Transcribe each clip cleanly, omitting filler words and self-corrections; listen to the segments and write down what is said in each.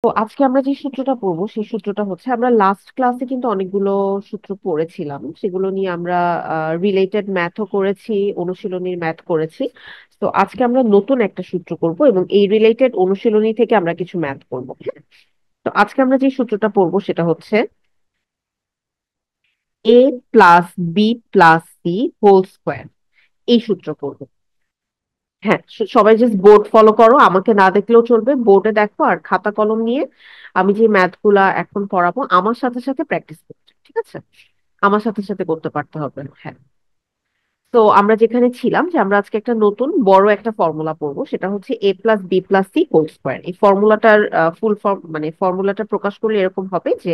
তো আজকে আমরা যে সূত্রটা পড়বো সেই সূত্রটা হচ্ছে আমরা লাস্ট ক্লাসে কিন্তু অনেকগুলো সূত্র পড়েছিলাম, সেগুলো নিয়ে আমরা রিলেটেড ম্যাথও করেছি, অনুশীলনীর ম্যাথ করেছি। তো আজকে আমরা নতুন একটা সূত্র করব এবং এই রিলেটেড অনুশীলনী থেকে আমরা কিছু ম্যাথ করবো। তো আজকে আমরা যে সূত্রটা পড়বো সেটা হচ্ছে A plus B plus C whole square, এই সূত্র পড়বো। হ্যাঁ, সবাই জাস্ট বোর্ড ফলো করো, আমাকে না দেখলেও চলবে, বোর্ডে দেখো আর খাতা কলম নিয়ে আমি যে ম্যাথ গুলা এখন পড়াবো আমার সাথে সাথে প্র্যাকটিস করছো, ঠিক আছে? আমার সাথে সাথে করতে পারতে হবে, হ্যাঁ। তো আমরা যেখানে ছিলাম যে আমরা আজকে একটা নতুন বড় একটা ফর্মুলা পড়বো, সেটা হচ্ছে A plus B plus C whole square. এই ফর্মুলাটার ফুল ফর্ম মানে ফর্মুলাটা প্রকাশ করলে এরকম হবে যে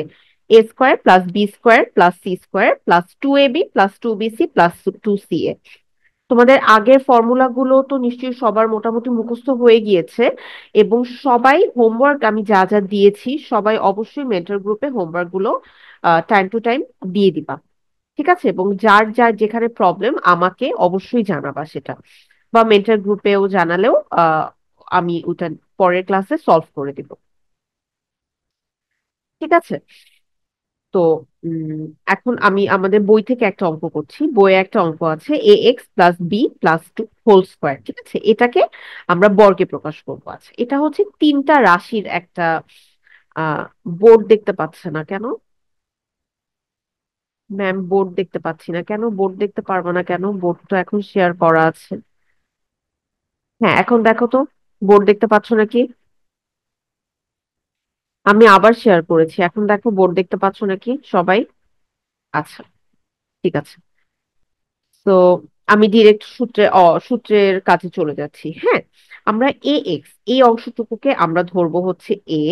A square plus B square plus C square plus 2ab plus 2bc plus 2ca। তোমাদের আগের ফর্মুলা গুলো তো নিশ্চয়ই সবার মোটামুটি মুখস্থ হয়ে গিয়েছে, এবং সবাই হোমওয়ার্ক আমি যা যা দিয়েছি সবাই অবশ্যই মেন্টর গ্রুপে হোমওয়ার্ক গুলো টাইম টু টাইম দিয়ে দিবা, ঠিক আছে? এবং যার যার যেখানে প্রবলেম আমাকে অবশ্যই জানাবা সেটা, বা মেন্টর গ্রুপেও জানালেও আমি ওটা পরের ক্লাসে সলভ করে দিব, ঠিক আছে? তো উম, এখন আমি আমাদের বই থেকে একটা অঙ্ক করছি। বইয়ে একটা অঙ্ক আছে A X plus B plus 2 whole square, ঠিক আছে? এটাকে আমরা বর্গে প্রকাশ করবো। আছে, এটা হচ্ছে তিনটা রাশির একটা আহ বোর্ড। দেখতে পাচ্ছে না কেন ম্যাম? বোর্ড দেখতে পাচ্ছি না কেন? বোর্ড দেখতে পারবো না কেন? বোর্ড তো এখন শেয়ার করা আছে। হ্যাঁ, এখন দেখো তো, বোর্ড দেখতে পাচ্ছ নাকি? আমি আবার শেয়ার করেছি, এখন দেখো বোর্ড দেখতে পাচ্ছ নাকি সবাই? আচ্ছা, ঠিক আছে। তো আমি ডিরেক্ট সূত্রের কাছে চলে যাচ্ছি। হ্যাঁ, আমরা এ এক্স এই অংশটুকুকে আমরা ধরবো হচ্ছে এ,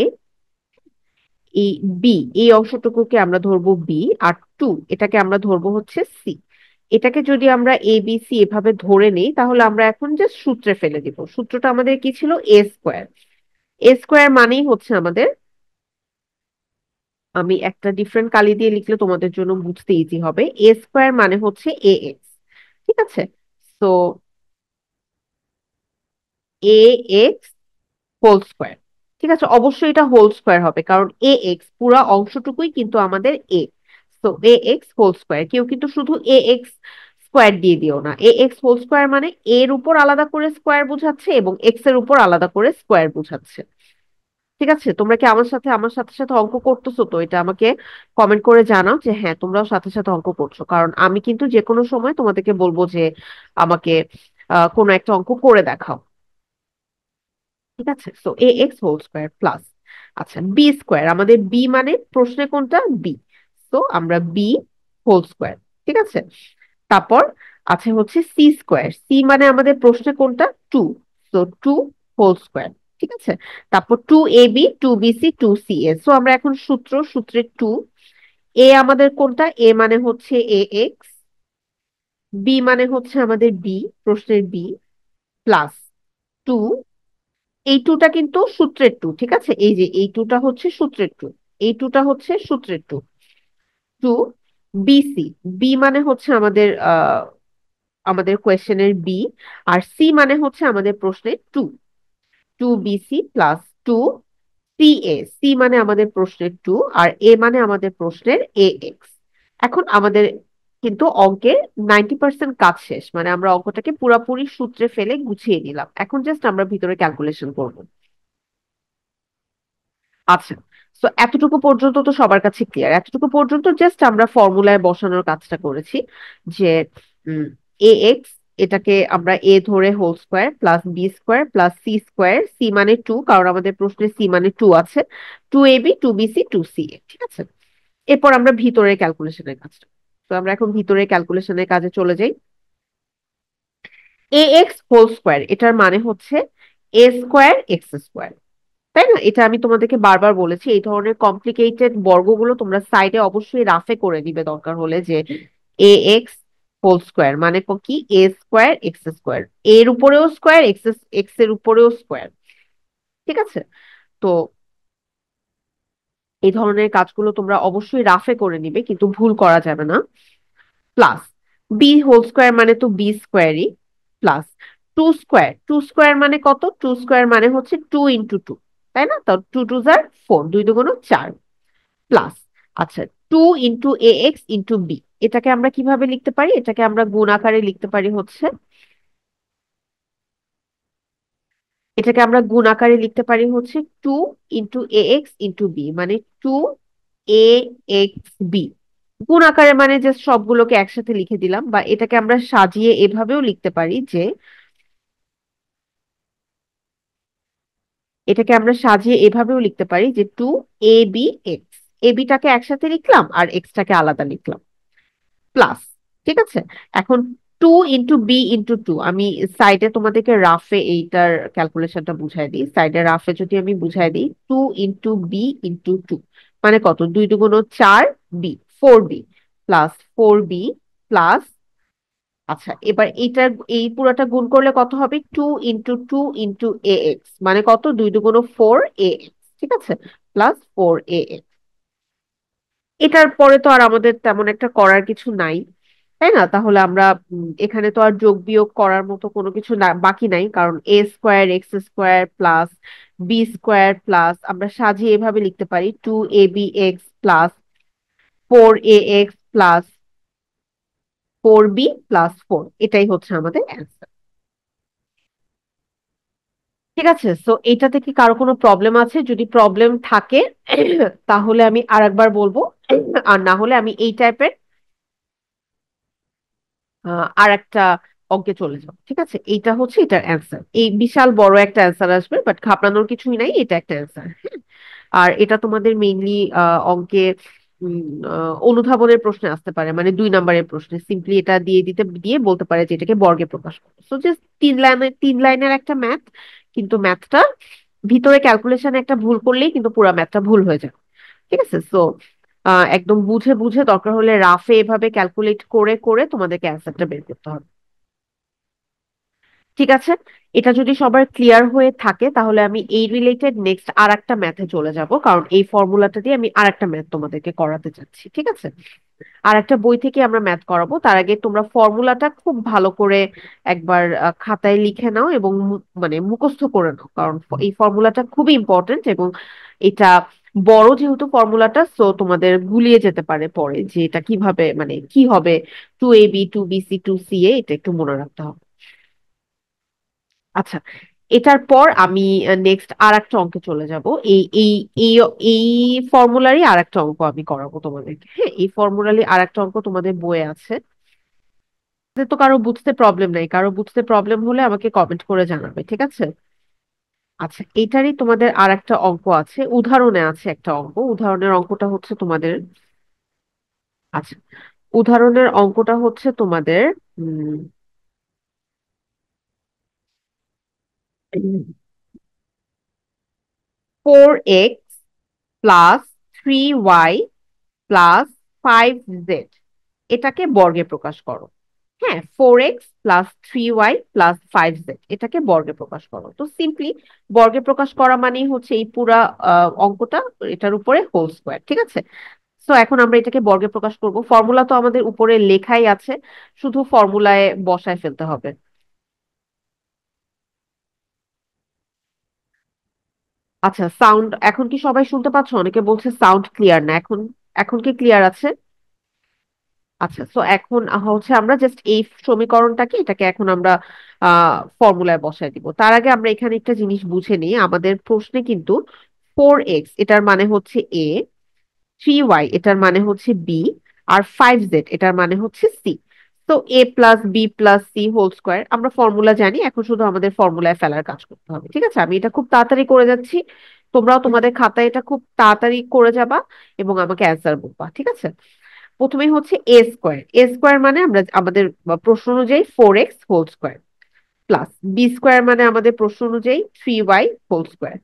এই বি এই অংশটুকুকে আমরা ধরবো বি, আর 2 এটাকে আমরা ধরবো হচ্ছে সি। এটাকে যদি আমরা এ বি সি এভাবে ধরে নেই তাহলে আমরা এখন জাস্ট সূত্রে ফেলে দিব। সূত্রটা আমাদের কি ছিল? এ স্কোয়ার। এ স্কোয়ার মানেই হচ্ছে আমাদের, আমি একটা ডিফারেন্ট কালি দিয়ে লিখলে তোমাদের জন্য বুঝতে ইজি হবে, এ স্কোয়ার মানে হচ্ছে এ এক্স, ঠিক আছে? তো এ এক্স হোল স্কোয়ার, ঠিক আছে? অবশ্যই এটা হোল স্কোয়ার হবে, কারণ এ এক্স পুরা অংশটুকুই কিন্তু আমাদের এ। তো এ এক্স হোল স্কোয়ার, কেউ কিন্তু শুধু এ এক্স স্কোয়ার দিয়ে দিও না। এ এক্স হোল স্কোয়ার মানে এর উপর আলাদা করে স্কোয়ার বোঝাচ্ছে এবং এক্স এর উপর আলাদা করে স্কোয়ার বোঝাচ্ছে, ঠিক আছে? তোমরা কি আমার সাথে সাথে অঙ্ক করতেছো? তো এটা আমাকে কমেন্ট করে জানাও যে হ্যাঁ তোমরাও সাথে সাথে অঙ্ক করছো, কারণ আমি কিন্তু যে কোনো সময় তোমাদেরকে বলবো যে আমাকে কোনো একটা অঙ্ক করে দেখাও, ঠিক আছে? তো এ এক্স হোল স্কোয়ার প্লাস, আচ্ছা, বি স্কোয়ার, আমাদের বি মানে প্রশ্নে কোনটা? বি। তো আমরা বি হোল স্কোয়ার, ঠিক আছে? তারপর আছে হচ্ছে সি স্কোয়ার, সি মানে আমাদের প্রশ্নে কোনটা? 2। তো 2 হোল স্কোয়ার, ঠিক আছে? তারপর 2ab 2bc 2ca। সো আমরা এখন সূত্রে 2, এ আমাদের কোনটা? এ মানে হচ্ছে এ এক্স, বি মানে হচ্ছে আমাদের বি, প্রশ্নের বি, প্লাস 2, এই টুটা কিন্তু সূত্রের টু, ঠিক আছে? এই যে এই টুটা হচ্ছে সূত্রের টু, এই টুটা হচ্ছে সূত্রের টু। 2 বিসি, বি মানে হচ্ছে আমাদের আমাদের কোয়েশ্চেনের বি, আর সি মানে হচ্ছে আমাদের প্রশ্নের 2। 2bc প্লাস 2ca, সি মানে আমাদের প্রশ্নের 2 আর এ মানে আমাদের প্রশ্নের এ এক্স। এখন আমাদের কিন্তু অঙ্কের 90% কাজ শেষ, মানে আমরা অঙ্কটাকে পুরোপুরি সূত্রে ফেলে গুছিয়ে নিলাম। এখন জাস্ট আমরা ভিতরে ক্যালকুলেশন করব। আচ্ছা, তো এতটুকু পর্যন্ত তো সবার কাছে ক্লিয়ার। এতটুকু পর্যন্ত জাস্ট আমরা ফর্মুলায় বসানোর কাজটা করেছি, যে এ এক্স, এটাকে আমরা এ ধরে whole square plus B square plus C square, C মানে 2 কারণ আমাদের প্রশ্নে সি মানে 2 আছে, 2ab 2bc 2ca, ঠিক আছে? এরপর আমরা ভিতরে ক্যালকুলেশনের কাজটা, তো আমরা এখন ভিতরে ক্যালকুলেশনের কাজে চলে যাই। এ এক্স হোল স্কোয়ার এটার মানে হচ্ছে এ স্কোয়ার এক্স স্কোয়ার, তাই না? এটা আমি তোমাদেরকে বারবার বলেছি, এই ধরনের কমপ্লিকেটেড বর্গগুলো তোমরা সাইডে অবশ্যই রাফে করে দিবে দরকার হলে, যে এ এক্স হোল স্কোয়ার মানে কি? এ স্কোয়ার এক্স স্কোয়ার, এর উপরেও স্কোয়ার, এক্স এক্স এর উপরেও স্কোয়ার, ঠিক আছে? তো এই ধরনের কাজগুলো তোমরা অবশ্যই রাফে করে নিবে, কিন্তু ভুল করা যাবে না। প্লাস বি হোল স্কোয়ার মানে তো বি স্কোয়ারই, প্লাস 2 স্কোয়ার, 2 স্কোয়ার মানে কত? 2 স্কোয়ার মানে হচ্ছে 2 ইন্টু 2, তাই না? তো 2 2 * 4, 2 2 * 4 প্লাস, আচ্ছা, 2 * a x * b, এটাকে আমরা কিভাবে লিখতে পারি? এটাকে আমরা গুণ আকারে লিখতে পারি হচ্ছে, টু ইন্টু এ এক্স ইন্টু বি, মানে 2 ax b। গুণ আকারে মানে জাস্ট সবগুলোকে একসাথে লিখে দিলাম, বা এটাকে আমরা সাজিয়ে এভাবেও লিখতে পারি যে, টু এ বি এক্স, এ বিটাকে একসাথে লিখলাম আর এক্সটাকে আলাদা লিখলাম, প্লাস। ঠিক আছে, এখন 2 * b * 2, আমি সাইডে তোমাদেরকে রাফে এইটার ক্যালকুলেশনটা বুঝাই দিই। সাইডে রাফে যদি আমি বুঝাই দিই, 2 * b * 2, মানে কত? 2 2 * 4 B, 4b, plus 4b, plus, আচ্ছা, এবার এই পুরোটা গুণ করলে কত হবে? 2 * 2 * ax, মানে কত? 2 2 * 4 ax, ঠিক আছে, প্লাস 4ax। এটার পরে তো আর আমাদের তেমন একটা করার কিছু নাই, তাই না? তাহলে আমরা এখানে তো আর যোগ বিয়োগ করার মতো কোনো কিছু না, বাকি নাই, কারণ a² x² plus b² plus, আমরা সাজিয়ে এভাবে লিখতে পারি 2 abx plus 4ax plus 4b+4, এটাই হচ্ছে আমাদের অ্যান্সার। ঠিক আছে, সো এইটাতে কি কারো কোনো প্রবলেম আছে? যদি প্রবলেম থাকে তাহলে আমি আরেকবার বলবো, আর না হলে আমি এই টাইপের আর একটা অঙ্কে চলে যাও। ঠিক আছে, এইটা হচ্ছে এটার অ্যান্সার, এই বিশাল বড় একটা অ্যান্সার আসবে, বাট ঘাবড়ানোর কিছুই নাই, এটা একটা অ্যান্সার। আর এটা তোমাদের মেইনলি অঙ্কে অনুধাবনের প্রশ্নে আসতে পারে, মানে 2 নাম্বারের প্রশ্নে সিম্পলি এটা দিয়ে বলতে পারে যে এটাকে বর্গে প্রকাশ করো। সো জাস্ট 3 লাইনের একটা ম্যাথ, কিন্তু ম্যাথটা ভিতরে ক্যালকুলেশনে একটা ভুল করলেই কিন্তু পুরো ম্যাথটা ভুল হয়ে যায়। ঠিক আছে, সো একদম বুঝে বুঝে, দরকার হলে রাফে এভাবে ক্যালকুলেট করে করে তোমাদেরকে অ্যান্সারটা বের করতে হবে। ঠিক আছে, এটা যদি সবার ক্লিয়ার হয়ে থাকে তাহলে আমি এই রিলেটেড নেক্সট আর একটা ম্যাথে চলে যাব, কারণ এই ফর্মুলাটা দিয়ে আমি আর একটা ম্যাথ তোমাদেরকে করাতে চাচ্ছি। ঠিক আছে, আর একটা বই থেকে আমরা ম্যাথ করাবো, তার আগে তোমরা ফর্মুলাটা খুব ভালো করে একবার খাতায় লিখে নাও এবং মানে মুখস্থ করে নাও, কারণ এই ফর্মুলাটা খুবই ইম্পর্টেন্ট, এবং এটা বড় যেহেতু ফর্মুলাটা, সো তোমাদের গুলিয়ে যেতে পারে পরে যে এটা কিভাবে, মানে কি হবে, 2ab 2bc 2ca, এটা একটু মনে রাখতে হবে। আচ্ছা, এটার পর আমি নেক্সট আর একটা অঙ্কে চলে যাব। এই এই এই এই ফর্মুলারই আর একটা অঙ্ক আমি করাবো তোমাদেরকে। হ্যাঁ, এই ফর্মুলারই আর একটা অঙ্ক তোমাদের বইয়ে আছে। তো কারো বুঝতে প্রবলেম নাই, কারো বুঝতে প্রবলেম হলে আমাকে কমেন্ট করে জানাবে, ঠিক আছে? আচ্ছা, এটারই তোমাদের আর একটা অঙ্ক আছে, উদাহরণে আছে একটা অঙ্ক। উদাহরণের অঙ্কটা হচ্ছে তোমাদের, আচ্ছা, উদাহরণের অঙ্কটা হচ্ছে তোমাদের 4x plus 3y plus 5z, এটাকে বর্গে প্রকাশ করো। হ্যাঁ, 4x plus 3y plus 5z, এটাকে বর্গে প্রকাশ করো। তো সিম্পলি বর্গে প্রকাশ করা মানেই হচ্ছে এই পুরা অঙ্কটা, এটার উপরে হোল স্কোয়ার। ঠিক আছে, তো এখন আমরা এটাকে বর্গে প্রকাশ করব। ফর্মুলা তো আমাদের উপরে লেখাই আছে, শুধু ফর্মুলায় বসায় ফেলতে হবে। আচ্ছা, সাউন্ড এখন কি সবাই শুনতে পাচ্ছ? অনেকে বলছে সাউন্ড ক্লিয়ার না। এখন এখন কি ক্লিয়ার আছে? আচ্ছা, তো এখন হচ্ছে আমরা জাস্ট এই সমীকরণটাকে, এটাকে এখন আমরা ফর্মুলায় বসায় দিব। তার আগে আমরা এখানে একটা জিনিস বুঝে নিই, আমাদের প্রশ্নে কিন্তু 4x এটার মানে হচ্ছে এ, 3y এটার মানে হচ্ছে বি, আর 5z এটার মানে হচ্ছে সি। তো a+b+c² আমরা ফর্মুলা জানি, এখন শুধু আমাদের ফর্মুলায় ফেলার কাজ করতে হবে। ঠিক আছে, আমি এটা খুব তাড়াতাড়ি করে যাচ্ছি, তোমরাও তোমাদের খাতায় এটা খুব তাড়াতাড়ি করে যাবা এবং আমাকে অ্যান্সার বলবা। ঠিক আছে, প্রথমেই হচ্ছে এ স্কোয়ার মানে আমরা আমাদের প্রশ্ন অনুযায়ী 4x² প্লাস বি স্কোয়ার মানে আমাদের প্রশ্ন অনুযায়ী 3y²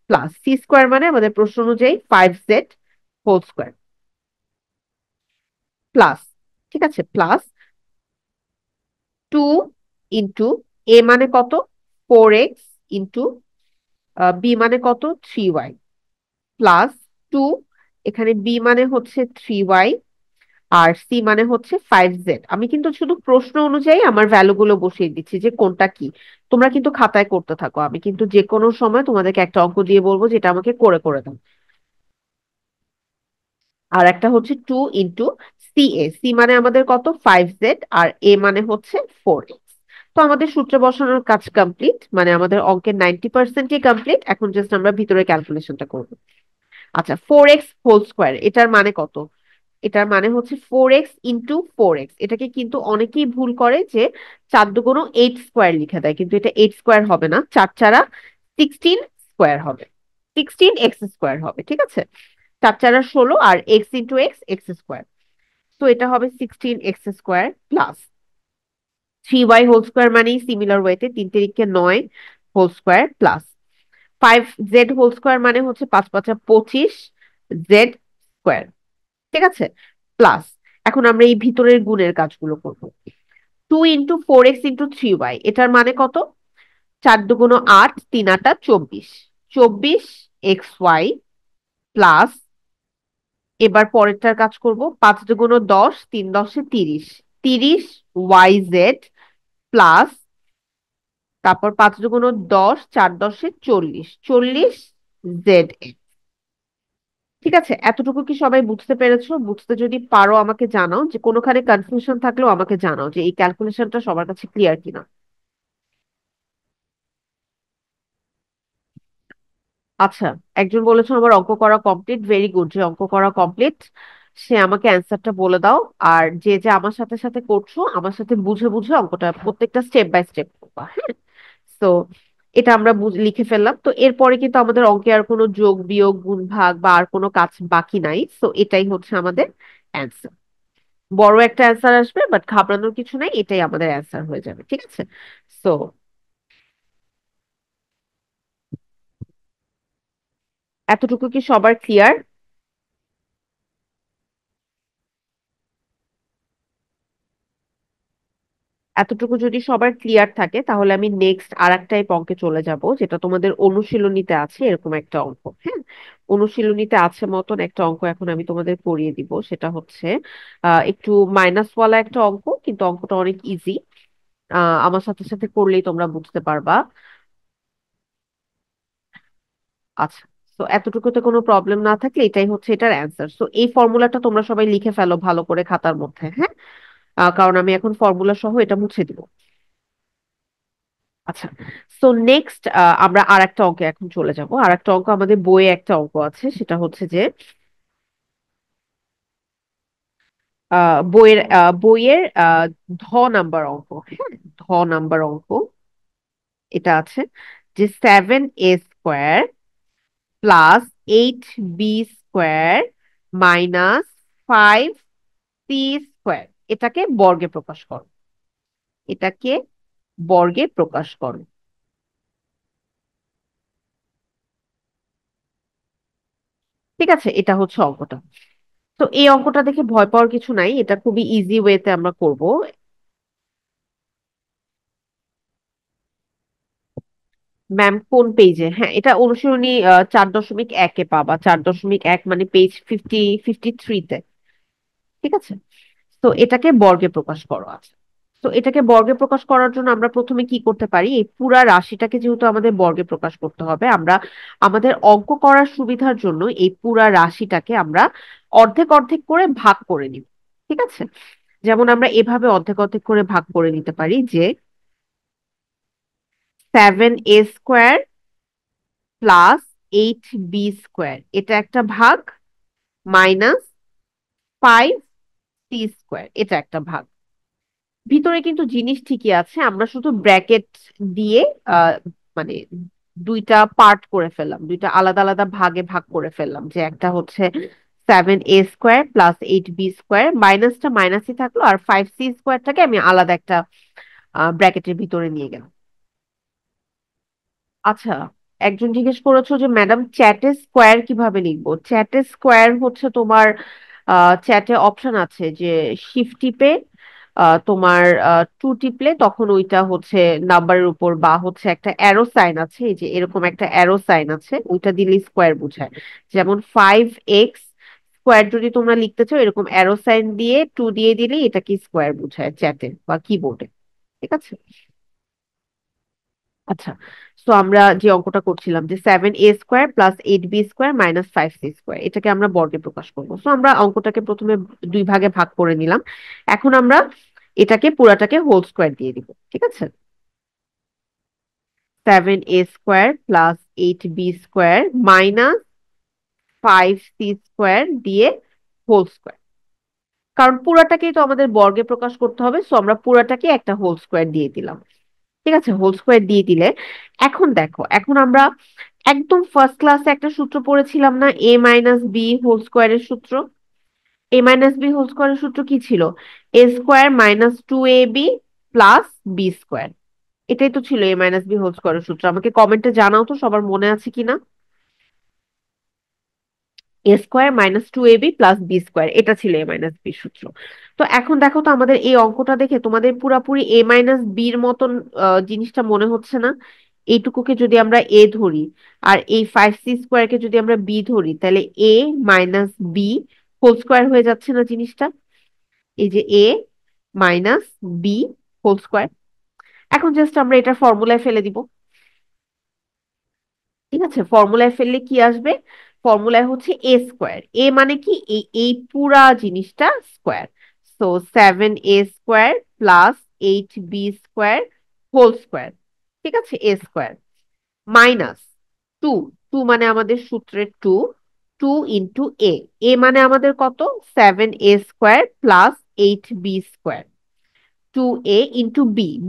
প্লাস সি স্কোয়ার মানে আমাদের প্রশ্ন অনুযায়ী 5z² প্লাস, ঠিক আছে, প্লাস 2 এ মানে কত? 4x ইন্টু বি মানে কত? 3y প্লাস 2, এখানে বি মানে হচ্ছে 3y আর সি মানে হচ্ছে 5z। আমি কিন্তু শুধু প্রশ্ন অনুযায়ী আমার ভ্যালু গুলো বসিয়ে দিচ্ছি যে কোনটা কি। তোমরা কিন্তু খাতায় করতে থাকো, আমি কিন্তু যে কোনো সময় তোমাদেরকে একটা অঙ্ক দিয়ে বলবো যেটা আমাকে করে করে দাও। আর একটা হচ্ছে 2 ইন্টু সি এ। সি মানে আমাদের কত, 5z, আর এ মানে হচ্ছে 4x। তো আমাদের সূত্র বসানোর কাজ কমপ্লিট, মানে আমাদের অঙ্কের 90%ই কমপ্লিট। এখন জাস্ট আমরা ভিতরে ক্যালকুলেশনটা করবো। আচ্ছা, 4x হোল স্কোয়ার এটার মানে কত? এটার মানে হচ্ছে 4x ইন্টু 4x। এটাকে কিন্তু অনেকেই ভুল করে যে 4 দুগুণ 8 স্কোয়ার লিখে দেয়, কিন্তু এটা 8 স্কোয়ার হবে না, 4 4 16 স্কোয়ার হবে। 16x স্কোয়ার হবে, ঠিক আছে। 4 4 16 আর x into x, x square. তো এটা হবে 16x square plus 3y whole square, মানে সিমিলার ওয়েতে 3 3 9 whole square plus 5z whole square, মানে হচ্ছে 5 5 25 জেড স্কোয়ার। ঠিক আছে, প্লাস এখন আমরা এই ভিতরের গুণের কাজগুলো করব। 2 ইন্টু 4x ইন্টু 3y, এটার মানে কত? 4 দুগুণ 8, 3 8 24, 24xy প্লাস, এবার পরেরটার কাজ করব, 5 দুগুণ 10, 3 10 30, 30 yz প্লাস, তারপর 5 দুগুণ 10, 4 10 40, 40 জেড। ঠিক আছে, এতটুকু কি সবাই বুঝতে পেরেছো? বুঝতে যদি পারো আমাকে জানাও, যে কোনোখানে কনফিউশন থাকলেও আমাকে জানাও যে এই ক্যালকুলেশনটা সবার কাছে ক্লিয়ার কিনা। আচ্ছা, একজন বলেছো আমার অঙ্ক করা কমপ্লিট, ভেরি গুড, যে অঙ্ক করা কমপ্লিট সে আমাকে অ্যান্সারটা বলে দাও। আর যে যে আমার সাথে সাথে করছো, আমার সাথে বুঝে বুঝে অঙ্কটা প্রত্যেকটা স্টেপ বাই স্টেপ করবা, হ্যাঁ। তো এটা আমরা লিখে ফেললাম। তো এরপরে কিন্তু আমাদের অঙ্কে আর কোনো যোগ বিয়োগ গুণ ভাগ বা আর কোনো কাজ বাকি নাই। তো এটাই হচ্ছে আমাদের অ্যান্সার। বড় একটা অ্যান্সার আসবে, বাট ঘাবড়ানোর কিছু নাই, এটাই আমাদের অ্যান্সার হয়ে যাবে, ঠিক আছে। সো এতটুকু কি সবার ক্লিয়ার? এতটুকু যদি সবার ক্লিয়ার থাকে, তাহলে আমি নেক্সট আর একটা অঙ্কে চলে যাব, যেটা তোমাদের অনুশীলনীতে আছে এরকম একটা অঙ্ক, হ্যাঁ। অনুশীলনীতে আছে মতন একটা অঙ্ক এখন আমি তোমাদের করিয়ে দিব। সেটা হচ্ছে একটু মাইনাস ওয়ালা একটা অঙ্ক, কিন্তু অঙ্কটা অনেক ইজি। আমার সাথে সাথে করলেই তোমরা বুঝতে পারবা। আচ্ছা, তো এতটুকুতে কোনো প্রবলেম না থাকলে এটাই হচ্ছে এটার অ্যান্সার। তো এই ফর্মুলাটা তোমরা সবাই লিখে ফেলো ভালো করে খাতার মধ্যে, হ্যাঁ। কারণ আমি এখন ফর্মুলা সহ এটা মুছে দিব। আচ্ছা, সো নেক্সট আমরা আর একটা অঙ্কে এখন চলে যাব। আর একটা অঙ্ক আমাদের বইয়ে একটা অঙ্ক আছে, সেটা হচ্ছে যে বইয়ের ধ নাম্বার অঙ্ক, হ্যাঁ। ধ নাম্বার অঙ্ক এটা আছে যে 7a² plus 8b² minus 5c², এটাকে বর্গে প্রকাশ করো। এটাকে বর্গে প্রকাশ করো। ঠিক আছে, এটা হচ্ছে অঙ্কটা। তো এই অঙ্কটা দেখে ভয় পাওয়ার কিছু নাই, এটা খুবই ইজি ওয়েতে আমরা করব। ম্যাম কোন পেজে? হ্যাঁ, এটা অনুশীলনী 4.1-এ পাবা। 4.1 মানে পেজ 53-তে। ঠিক আছে, তো এটাকে বর্গে প্রকাশ করো। আছে, তো এটাকে বর্গে প্রকাশ করার জন্য আমরা প্রথমে কি করতে পারি, এই পুরা রাশিটাকে যেহেতু আমাদের বর্গে প্রকাশ করতে হবে, আমরা আমাদের অঙ্ক করার সুবিধার জন্য এই পুরা রাশিটাকে আমরা অর্ধেক অর্ধেক করে ভাগ করে নিব। ঠিক আছে, যেমন আমরা এভাবে অর্ধেক অর্ধেক করে ভাগ করে নিতে পারি যে 7a² প্লাস 8b², এটা একটা ভাগ, মাইনাস 5c², এটা একটা ভাগ। ভিতরে কিন্তু জিনিস ঠিকই আছে, আমরা শুধু ব্র্যাকেট দিয়ে আহ মানে দুইটা পার্ট করে ফেললাম, দুইটা আলাদা আলাদা ভাগে ভাগ করে ফেললাম, যে একটা হচ্ছে 7a² প্লাস 8b², মাইনাসটা মাইনাসই থাকলো, আর 5c²টাকে আমি আলাদা একটা ব্র্যাকেটের ভিতরে নিয়ে গেলাম। আচ্ছা, একজন জিজ্ঞেস করেছো যে ম্যাডাম চ্যাটে স্কোয়ার কিভাবে লিখবো। চ্যাটে স্কোয়ার হচ্ছে তোমার চ্যাটে অপশন আছে যে শিফট টিপে তোমার 2 টিপলে তখন ওইটা হচ্ছে নাম্বারের উপর, বা হচ্ছে একটা অ্যারো সাইন আছে, এই যে এরকম একটা অ্যারো সাইন আছে, ওইটা দিলে স্কোয়ার বোঝায়। যেমন 5x স্কোয়ার যদি তোমরা লিখতে চাও এরকম অ্যারো সাইন দিয়ে 2 দিয়ে দিলে এটা কি স্কোয়ার বোঝায় চ্যাটে বা কিবোর্ডে। ঠিক আছে। আচ্ছা, তো আমরা যে অঙ্কটা করছিলাম যে 7a² + 8b² - 5c², এটাকে আমরা বর্গে প্রকাশ করবো। তো আমরা অঙ্কটাকে প্রথমে দুই ভাগে ভাগ করে নিলাম। এখন আমরা এটাকে পুরাটাকে হোল স্কোয়ার দিয়ে দিব। ঠিক আছে। 7a² + 8b² - 5c² দিয়ে হোল স্কোয়ার। কারণ পুরাটাকেই তো আমাদের বর্গে প্রকাশ করতে হবে, সো আমরা পুরাটাকে একটা হোল স্কোয়ার দিয়ে দিলাম। ঠিক আছে, হোল স্কোয়ার দিয়ে দিলে এখন দেখো, এখন আমরা একদম ফার্স্ট ক্লাসে একটা সূত্র পড়েছিলাম না, a - b হোল স্কোয়ারের সূত্র। a - b হোল স্কোয়ারের সূত্র কি ছিল? a² - 2ab + b²। এটাই তো ছিল a - b হোল স্কোয়ারের সূত্র। আমাকে কমেন্টে জানাও তো সবার মনে আছে কিনা। a² - 2ab + b², এটা ছিল a - b সূত্র। তো এখন দেখো তো আমাদের এই অঙ্কটা দেখে তোমাদের পুরাপুরি a - bর মতন জিনিসটা মনে হচ্ছে না? এইটুকুকে যদি আমরা a ধরি আর এই 5c² কে যদি আমরা b ধরি, তাহলে a - b হোল স্কোয়ার হয়ে যাচ্ছে না জিনিসটা? এই যে a - b হোল স্কোয়ার। এখন জাস্ট আমরা এটা ফর্মুলায় ফেলে দিব। ঠিক আছে, ফর্মুলায় ফেললে কি আসবে? ফর্মুলায় হচ্ছে a²। মানে কি? এই পুরা জিনিসটা square. So 7a² + 8b² whole square. ঠিক আছে, a² মাইনাস 2। 2 মানে আমাদের সূত্রের 2। 2 ইন্টু এ মানে আমাদের কত? 7a² + 8b²। 2a ×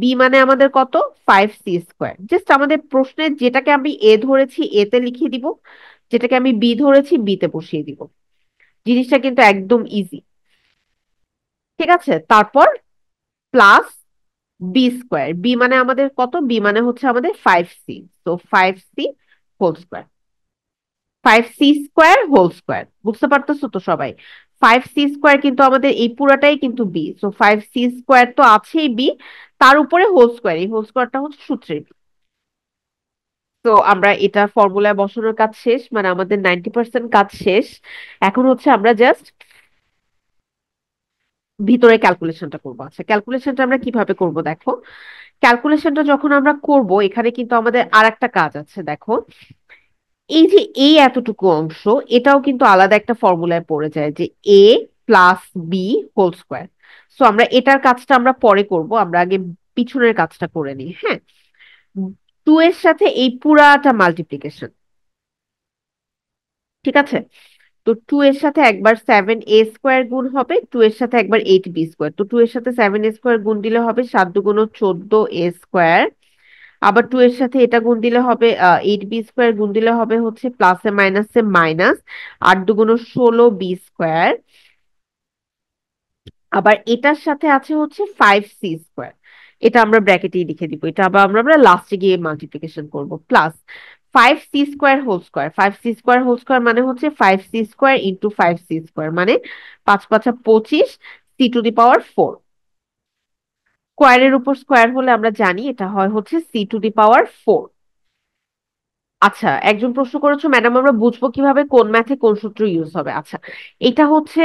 b মানে আমাদের কত? 5c²। জাস্ট আমাদের প্রশ্নের যেটাকে আমি এ ধরেছি এ তে লিখিয়ে দিব, যেটাকে আমি বি ধরেছি বি তে বসিয়ে দিব। জিনিসটা কিন্তু একদম ইজি। ঠিক আছে, তারপর প্লাস b²। বি মানে আমাদের কত? বি মানে হচ্ছে আমাদের 5c। তো 5c² 5c² বুঝতে পারতেছো তো সবাই? 5c² কিন্তু আমাদের এই পুরাটাই কিন্তু বি, তো 5c² তো আছেই বি, তার উপরে হোল স্কোয়ার। এই হোল স্কোয়ারটা হচ্ছে সূত্রের B। তো আমরা এটা ফর্মুলায় বসানোর কাজ শেষ, মানে আমাদের 90% কাজ শেষ। এখন হচ্ছে আমরা জাস্ট ভিতরে ক্যালকুলেশনটা করবো। আচ্ছা, ক্যালকুলেশনটা আমরা কিভাবে করব দেখো। ক্যালকুলেশনটা যখন আমরা করব, এখানে কিন্তু আমাদের আর একটা কাজ আছে। দেখো, এই যে এই এতটুকু অংশ, এটাও কিন্তু আলাদা একটা ফর্মুলায় পড়ে যায় যে a + b whole square. So আমরা এটার কাজটা আমরা পরে করব, আমরা আগে পিছনের কাজটা করে নিই। হ্যাঁ, 2 এর সাথে এই পুরাটা মাল্টিপ্লিকেশন। ঠিক আছে, তো 2 এর সাথে একবার 7a² গুণ হবে, 2 এর সাথে একবার 8b²। তো 2 এর সাথে 7a² গুণ দিলে হবে 7 × 2 = 14a²। আবার 2 এর সাথে এটা গুণ দিলে হবে 8b² গুণ দিলে হবে হচ্ছে প্লাসে মাইনাসে মাইনাস 8 × 2 = 16b²। আবার এটার সাথে আছে হচ্ছে 5c²। এটা আমরা ব্র্যাকেটেই লিখে দিব, এটা আবার আমরা লাস্টে গিয়ে মাল্টিপ্লিকেশন করব। Plus 5c² whole square. 5c² whole square মানে হচ্ছে 5c² × 5c² মানে 5 × 5 = 25, c⁴। স্কোয়ারের উপর স্কোয়ার হলে আমরা জানি এটা হয় হচ্ছে c⁴। আচ্ছা, একজন প্রশ্ন করেছো, ম্যাডাম আমরা বুঝবো কিভাবে কোন ম্যাথে কোন সূত্র ইউজ হবে? আচ্ছা, এটা হচ্ছে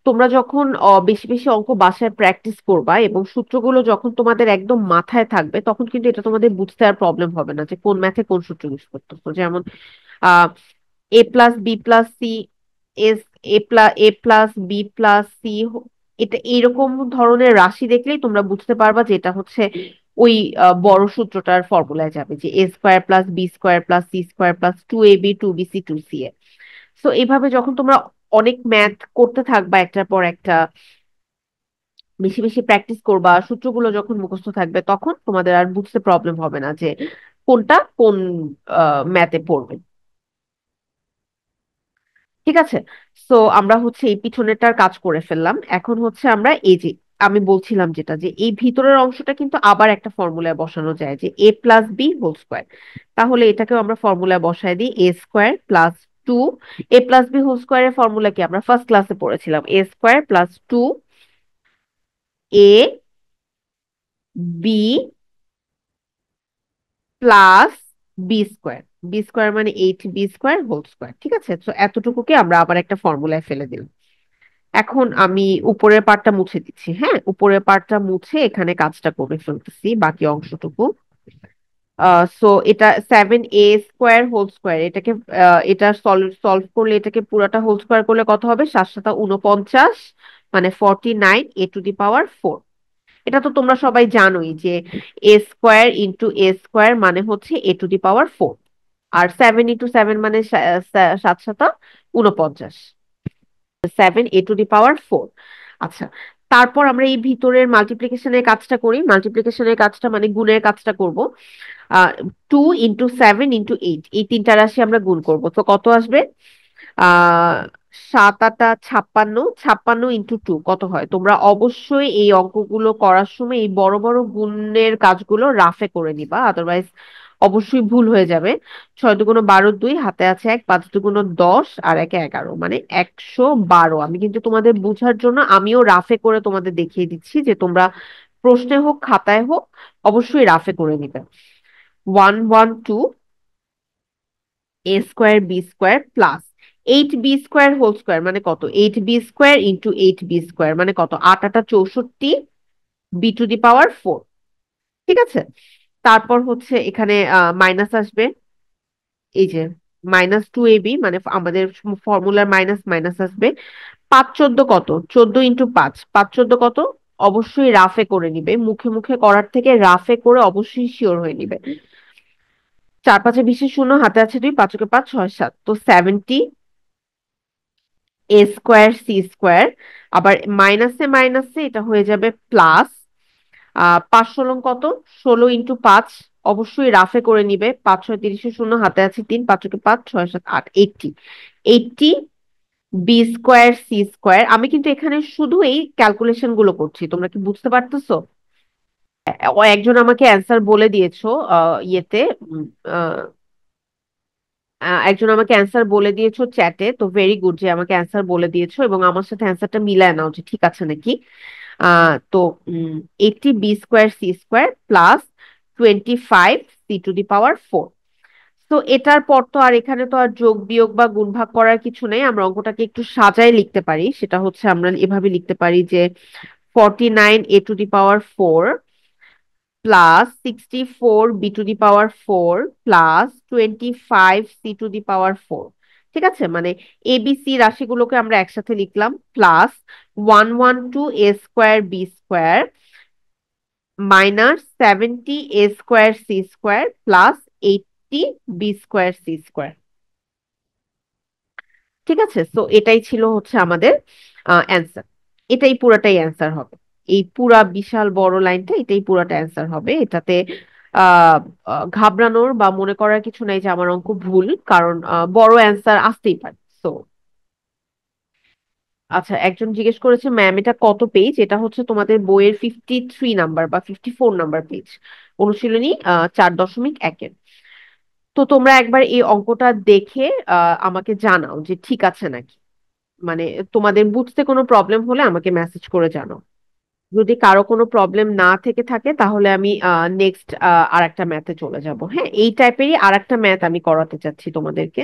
তোমরা যখন বেশি বেশি অঙ্ক বাসায় প্র্যাকটিস করবা এবং সূত্রগুলো যখন তোমাদের একদম মাথায় থাকবে, তখন কিন্তু এটা তোমাদের বুঝতে আর প্রবলেম হবে না যে কোন ম্যাথে কোন সূত্র ইউজ করতেছো। যেমন আহ a + b + c, S a + b + c, এটা এইরকম ধরনের রাশি দেখলেই তোমরা বুঝতে পারবা যে এটা হচ্ছে ওই বড় সূত্রটার ফর্মুলায় যাবে, যে a² + b² + c² + 2ab 2bc 2ca। So এইভাবে যখন তোমরা অনেক ম্যাথ করতে থাকবা একটার পর একটা, বেশি বেশি প্র্যাকটিস করবা, সূত্রগুলো যখন মুখস্থ থাকবে, তখন তোমাদের আর বুঝতে প্রবলেম হবে না যে কোনটা কোন ম্যাথে পড়বে। ঠিক আছে, সো আমরা হচ্ছে এই পিছনেরটার কাজ করে ফেললাম। এখন হচ্ছে আমরা এই যে আমি বলছিলাম যেটা, যে এই ভিতরের অংশটা কিন্তু আবার একটা ফর্মুলায় বসানো যায়, যে a + b হোল স্কোয়ার। তাহলে এটাকেও আমরা ফর্মুলায় বসায় দিই, a² + 2। a + b হোল স্কোয়ারের ফর্মুলা কি আমরা ফার্স্ট ক্লাসে পড়েছিলাম? a² + 2ab + b²। B square মানে 8b² হোল স্কোয়ার। ঠিক আছে, তো এতটুকুকে আমরা আবার একটা ফর্মুলায় ফেলে দিলাম। এখন আমি উপরের পার্টটা মুছে দিচ্ছি। হ্যাঁ, উপরের পার্টটা মুছে এখানে কাজটা করে ফেলতেছি, বাকি অংশটুকু। সো এটা 7a² হোল স্কোয়ার, এটাকে এটা সলভ সলভ করলে, এটাকে পুরাটা হোল স্কোয়ার করলে কত হবে? 7 7 49, মানে 49 a⁴। এটা তো তোমরা সবাই জানোই যে a² × a² মানে হচ্ছে a⁴। আর 7 × 7 মানে 7 7 49, 7 a⁴। আচ্ছা, তারপর আমরা এই ভিতরের মাল্টিপ্লিকেশনের কাজটা করি। মাল্টিপ্লিকেশনের কাজটা মানে গুণের কাজটা করব। 2 × 7 × 8, এই তিনটা রাশি আমরা গুণ করব, তো কত আসবে? 7 8 56, 56 × 2 কত হয়? তোমরা অবশ্যই এই অঙ্কগুলো করার সময় এই বড় বড় গুণের কাজগুলো রাফে করে নিবা, আদারওয়াইজ অবশ্যই ভুল হয়ে যাবে। 6 2 12, 2 হাতে আছে 1, 5 2 10 আর 1 11, মানে 112। আমি কিন্তু তোমাদের বোঝার জন্য আমিও রাফে করে তোমাদের দেখিয়ে দিচ্ছি, যে তোমরা প্রশ্নে হোক খাতায় হোক অবশ্যই রাফে করে নিবে। 1 1 2 a² b² plus 8b² whole square মানে কত? 8b² × 8b² মানে কত? 8 8 64, b⁴। ঠিক আছে, তারপর হচ্ছে এখানে মাইনাস আসবে, এই যে -2ab, মানে আমাদের ফর্মুলার মাইনাস মাইনাস আসবে। 5 14 কত? 14 × 5, 5 14 কত? অবশ্যই রাফে করে নিবে, মুখে মুখে করার থেকে রাফে করে অবশ্যই শিওর হয়ে নিবে। 4 5 20 শূন্য, হাতে আছে 2, 5 × 5 6 7, তো 70 a²c²। আবার মাইনাসে মাইনাসে এটা হয়ে যাবে প্লাস। 5 16 কত? 16 × 5, অবশ্যই রাফে করে নিবে। 5 6 30 শূন্য, হাতে আছে 3, 5 × 5 6 7 8, 80 80 b²c²। আমি কিন্তু এখানে শুধু এই ক্যালকুলেশন গুলো করছি, তোমরা কি বুঝতে পারতেছো? ও একজন আমাকে অ্যান্সার বলে দিয়েছো ইয়েতে, উম, আহ, একজন আমাকে অ্যান্সার বলে দিয়েছো চ্যাটে, তো ভেরি গুড যে আমাকে অ্যান্সার বলে দিয়েছো এবং আমার সাথে অ্যান্সারটা মিলায় নাও যে ঠিক আছে নাকি। তো 80b²c² প্লাস 25 c⁴। তো এটার পর তো আর এখানে তো আর যোগ বিয়োগ বা গুণ ভাগ করার কিছু নেই, আমরা অঙ্কটাকে একটু সাজায় লিখতে পারি। সেটা হচ্ছে আমরা এভাবে লিখতে পারি যে 49 a⁴ plus 64 b⁴ plus 25 c⁴। ঠিক আছে, মানে এবিসি রাশিগুলোকে আমরা একসাথে লিখলাম, plus 112 a²b² minus 70 a²c² plus 80 b²c²। ঠিক আছে, তো এটাই ছিল হচ্ছে আমাদের অ্যান্সার। এটাই পুরাটাই অ্যান্সার হবে। এই পুরা বিশাল বড় লাইনটা এটাই পুরাটা অ্যান্সার হবে। এটাতে আহ ঘাবড়ানোর বা মনে করার কিছু নাই যে আমার অঙ্ক ভুল, কারণ বড় অ্যান্সার আসতেই পারে। তো আচ্ছা, একজন জিজ্ঞেস করেছে ম্যাম এটা কত পেজ? এটা হচ্ছে তোমাদের বইয়ের 53 নাম্বার বা 54 নাম্বার পেজ, অনুশীলনী 4.1-এর। তো তোমরা একবার এই অঙ্কটা দেখে আমাকে জানাও যে ঠিক আছে নাকি। মানে তোমাদের বুঝতে কোনো প্রবলেম হলে আমাকে মেসেজ করে জানাও। যদি কারো কোনো প্রবলেম না থেকে থাকে তাহলে আমি নেক্সট আর একটা ম্যাথে চলে যাব। হ্যাঁ, এই টাইপেরই আর একটা ম্যাথ আমি করাতে চাচ্ছি তোমাদেরকে।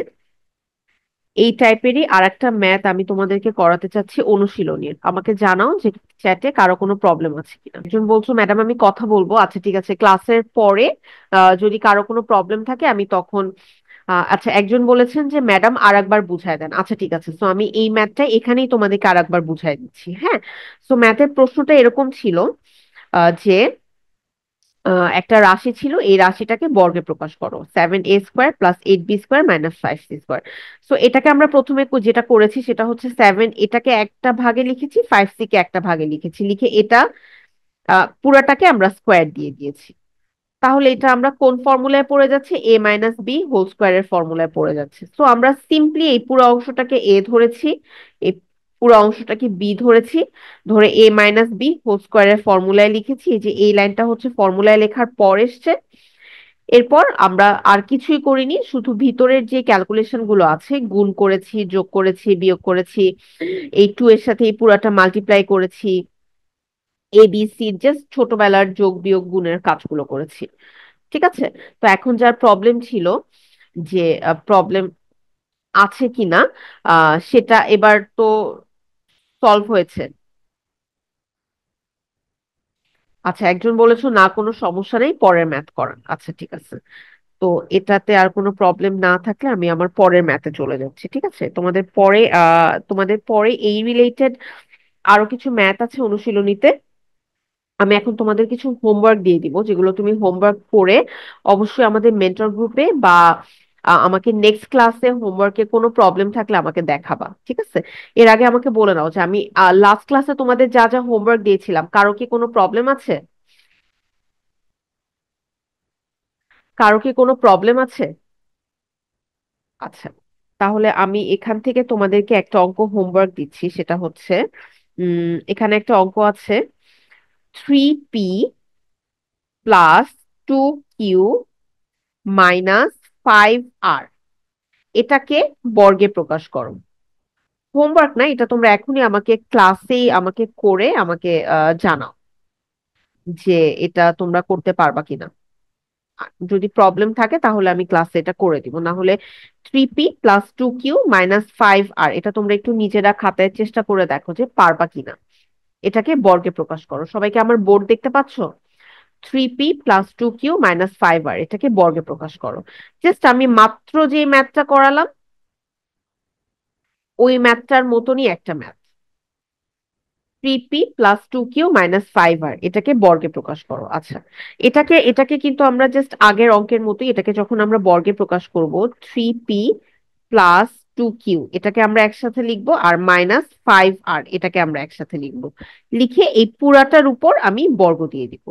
এই টাইপেরই আর একটা ম্যাথ আমি তোমাদেরকে করাতে চাচ্ছি অনুশীলনীর। আমাকে জানাও যে চ্যাটে কারো কোনো প্রবলেম আছে কিনা। একজন বলছো ম্যাডাম আমি কথা বলবো, আচ্ছা ঠিক আছে, ক্লাসের পরে যদি কারো কোনো প্রবলেম থাকে আমি তখন আচ্ছা, একজন বলেছেন যে ম্যাডাম আর একবার বুঝায় দেন। আচ্ছা ঠিক আছে, তো আমি এই ম্যাথটা এখানেই তোমাদেরকে আর একবার বুঝাই দিচ্ছি। হ্যাঁ, তো ম্যাথের প্রশ্নটা এরকম ছিল যে একটা রাশি ছিল, এই রাশিটাকে বর্গে প্রকাশ করো, 7a² plus 8b² minus 5c²। তো এটাকে আমরা প্রথমে যেটা করেছি সেটা হচ্ছে 7 এটাকে একটা ভাগে লিখেছি, 5c কে একটা ভাগে লিখেছি, লিখে এটা পুরাটাকে আমরা স্কোয়ার দিয়ে দিয়েছি। তাহলে এটা আমরা কোন ফর্মুলায় পড়ে যাচ্ছে? a - b হোল স্কোয়ারের ফর্মুলায় পড়ে যাচ্ছে। তো আমরা সিম্পলি এই পুরো অংশটাকে এ ধরেছি, এই পুরো অংশটাকে বি ধরেছি, ধরে a - b হোল স্কোয়ারের ফর্মুলায় লিখেছি। এই যে এই লাইনটা হচ্ছে ফর্মুলায় লেখার পর এসছে। এরপর আমরা আর কিছুই করিনি, শুধু ভিতরের যে ক্যালকুলেশন গুলো আছে, গুণ করেছি, যোগ করেছি, বিয়োগ করেছি, এই 2 এর সাথে এই পুরাটা মাল্টিপ্লাই করেছি, ABC জাস্ট ছোটবেলার যোগ বিয়োগ গুণের কাজগুলো করেছি। ঠিক আছে, তো এখন যার প্রবলেম ছিল যে প্রবলেম আছে কিনা সেটা এবার তো সলভ হয়েছে। আচ্ছা, একজন বলেছো না কোনো সমস্যা নেই, পরের ম্যাথ করান। আচ্ছা ঠিক আছে। তো এটাতে আর কোনো প্রবলেম না থাকলে আমি আমার পরের ম্যাথে চলে যাচ্ছি। ঠিক আছে, তোমাদের পরে এই রিলেটেড আরো কিছু ম্যাথ আছে অনুশীলনীতে। আমি এখন তোমাদের কিছু হোমওয়ার্ক দিয়ে দিব, যেগুলো তুমি হোমওয়ার্ক করে অবশ্যই আমাদের মেন্টর গ্রুপে বা আমাকে নেক্সট ক্লাসে হোমওয়ার্কে কোনো প্রবলেম থাকলে আমাকে দেখাবা। ঠিক আছে, এর আগে আমাকে বলে নাও যে আমি লাস্ট ক্লাসে তোমাদের যা যা হোমওয়ার্ক দিয়েছিলাম কারো কি কোনো প্রবলেম আছে? কারো কি কোনো প্রবলেম আছে? আচ্ছা, তাহলে আমি এখান থেকে তোমাদেরকে একটা অঙ্ক হোমওয়ার্ক দিচ্ছি, সেটা হচ্ছে এখানে একটা অঙ্ক আছে, 3p plus 2q minus 5r, এটাকে বর্গে প্রকাশ করো। হোমওয়ার্ক না, এটা তোমরা এখনই আমাকে ক্লাসেই আমাকে করে আমাকে জানাও যে এটা তোমরা করতে পারবা কিনা। যদি প্রবলেম থাকে তাহলে আমি ক্লাসে এটা করে দিব, না হলে 3p plus 2q minus 5r, এটা তোমরা একটু নিজেরা খাতায় চেষ্টা করে দেখো যে পারবা কিনা। এটাকে বর্গে প্রকাশ করো। সবাইকে আমার বোর্ড দেখতে পাচ্ছো? 3p plus 2q minus 5r, এটাকে বর্গে প্রকাশ করো। জাস্ট আমি মাত্র যে ম্যাথটা করালাম ওই ম্যাথটার মতনই একটা math, 3p plus 2q minus 5r, এটাকে বর্গে প্রকাশ করো। আচ্ছা, এটাকে এটাকে কিন্তু আমরা জাস্ট আগের অঙ্কের মতোই, এটাকে যখন আমরা বর্গে প্রকাশ করব, 3p প্লাস 2q এটাকে আমরা একসাথে লিখবো, আর মাইনাস 5r এটাকে আমরা একসাথে লিখবো। লিখে এই পুরাটার উপর আমি বর্গ দিয়ে দিব।